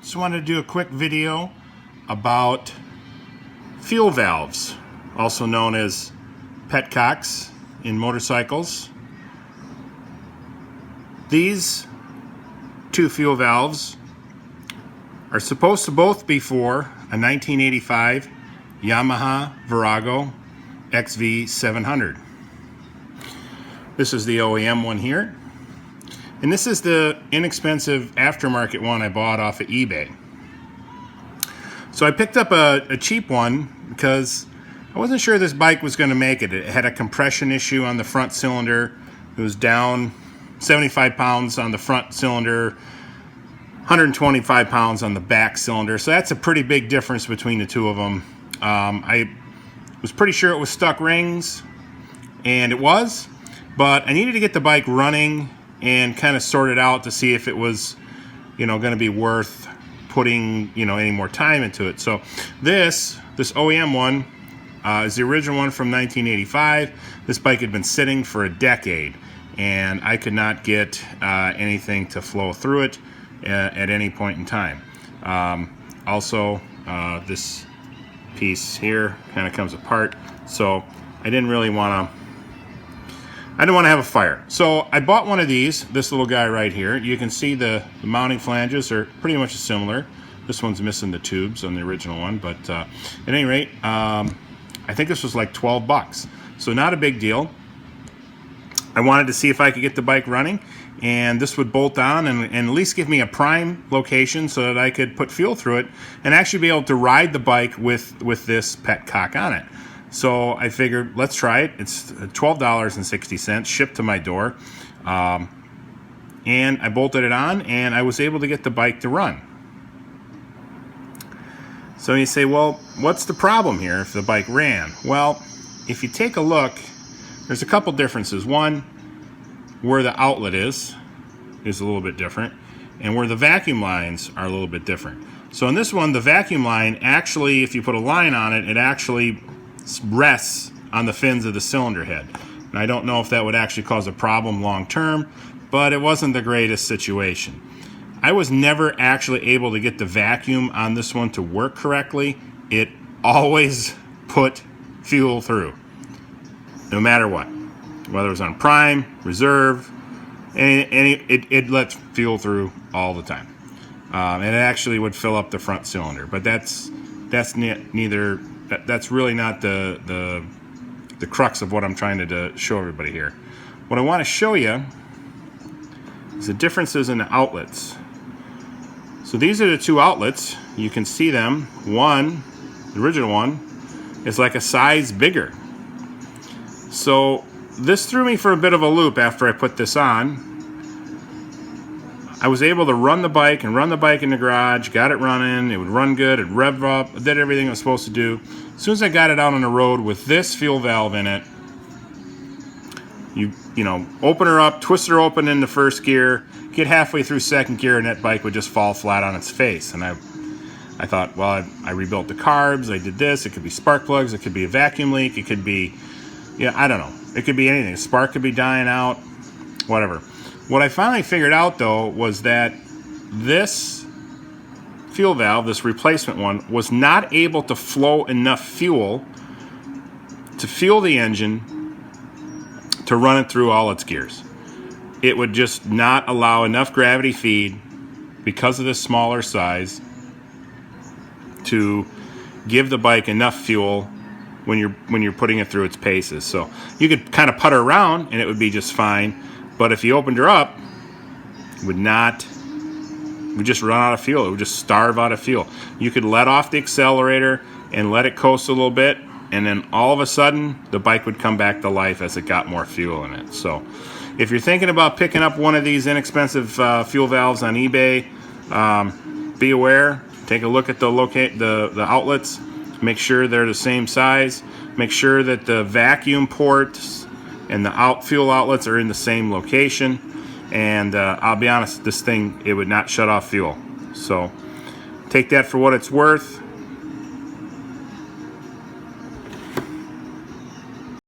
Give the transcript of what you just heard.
Just wanted to do a quick video about fuel valves, also known as petcocks in motorcycles. These two fuel valves are supposed to both be for a 1985 Yamaha Virago XV700. This is the OEM one here. And this is the inexpensive aftermarket one I bought off of eBay. So I picked up a cheap one because I wasn't sure this bike was going to make it. It had a compression issue on the front cylinder. It was down 75 pounds on the front cylinder, 125 pounds on the back cylinder. So that's a pretty big difference between the two of them. I was pretty sure it was stuck rings, and it was, but I needed to get the bike running and kind of sort it out to see if it was, going to be worth putting, any more time into it. So this OEM one is the original one from 1985. This bike had been sitting for a decade, and I could not get anything to flow through it at any point in time. Also, this piece here kind of comes apart, so I didn't want to have a fire. So I bought one of these, this little guy right here. You can see the mounting flanges are pretty much similar. This one's missing the tubes on the original one, but at any rate, I think this was like 12 bucks. So not a big deal. I wanted to see if I could get the bike running, and this would bolt on and at least give me a prime location so that I could put fuel through it and actually be able to ride the bike with this petcock on it. So I figured, let's try it. It's $12.60 shipped to my door. And I bolted it on, and I was able to get the bike to run. So you say, well, what's the problem here if the bike ran? Well, if you take a look, there's a couple differences. One, where the outlet is a little bit different, and where the vacuum lines are a little bit different. So in this one, the vacuum line actually, if you put a line on it, it actually rests on the fins of the cylinder head. And I don't know if that would actually cause a problem long term, but it wasn't the greatest situation. I was never actually able to get the vacuum on this one to work correctly. It always put fuel through, no matter what. Whether it was on prime, reserve, it lets fuel through all the time. And it actually would fill up the front cylinder, but that's really not the crux of what I'm trying to show everybody here. What I want to show you is the differences in the outlets. So these are the two outlets. You can see them. One, the original one, is like a size bigger. So this threw me for a bit of a loop after I put this on. I was able to run the bike in the garage, got it running, it would run good, it rev up, did everything it was supposed to do. As soon as I got it out on the road with this fuel valve in it, you open her up, twist her open in the first gear, get halfway through second gear, and that bike would just fall flat on its face. And I thought, well, I rebuilt the carbs, I did this, it could be spark plugs, it could be a vacuum leak, it could be, I don't know. It could be anything. A spark could be dying out, whatever. What I finally figured out, though, was that this fuel valve, this replacement one, was not able to flow enough fuel to fuel the engine to run it through all its gears. It would just not allow enough gravity feed because of this smaller size to give the bike enough fuel when you're putting it through its paces. So you could kind of putter around and it would be just fine, but if you opened her up, it would just run out of fuel. It would just starve out of fuel. You could let off the accelerator and let it coast a little bit, and then all of a sudden the bike would come back to life as it got more fuel in it. So if you're thinking about picking up one of these inexpensive fuel valves on eBay, be aware. Take a look at the outlets. Make sure they're the same size. Make sure that the vacuum ports and the fuel outlets are in the same location. And I'll be honest, this thing, it would not shut off fuel. So take that for what it's worth.